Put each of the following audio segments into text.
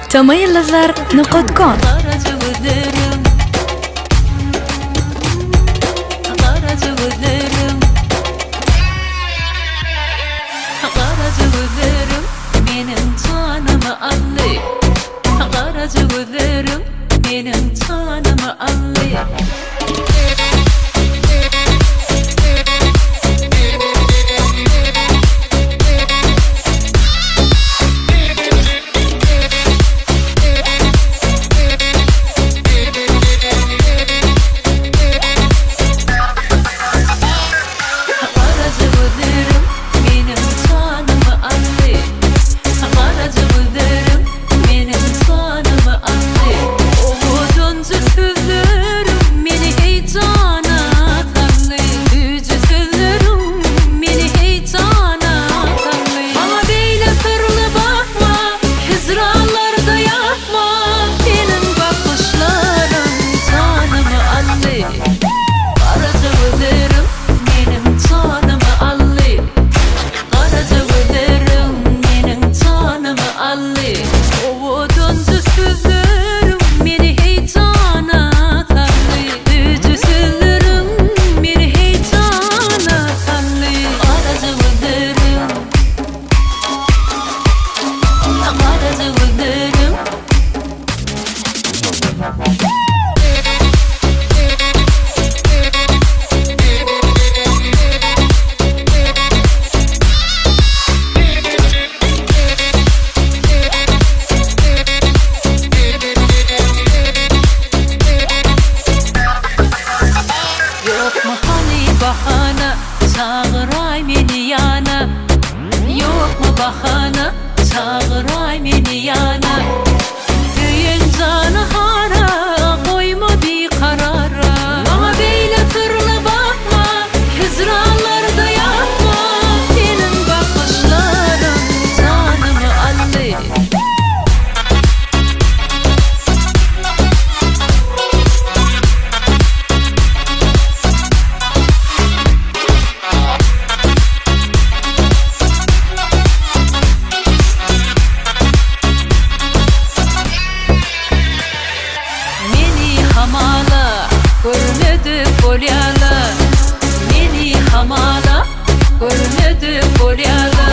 tamayıldızlar.com Benim tanımı anlay, karaca gözlerim benim tanımı anlay. Bahana çağıray meni yana, yok mu bahana çağıray meni yana. Düğün canı hara koyma bir karara, ama beyle fırla bakma, hüzranlarda yapma. Senin bakışların canımı aldı. Görmedi kolyalı, beni hamala görmedi kolyalı.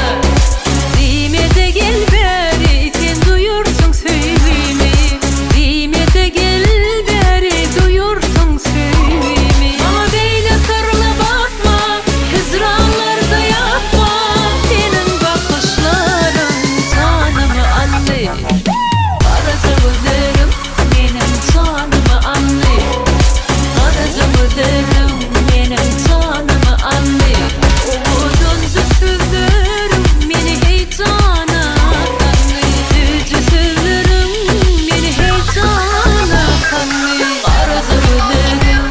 Dime de gel beri sen duyursun söylemi, dime de gel beri duyursun söylemi. Ama beyle sarıla bakma, hüzranlarda yapma. Senin bakışların canımı aldı. Karaca gözlerim benim canımı aldı. Benim tanımı anlay, umudunsuz sözlerim beni heyecana kanlay. Yüce sözlerim beni heyecana kanlay. Karaca gözlerim,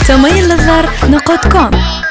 tamayıldızlar.com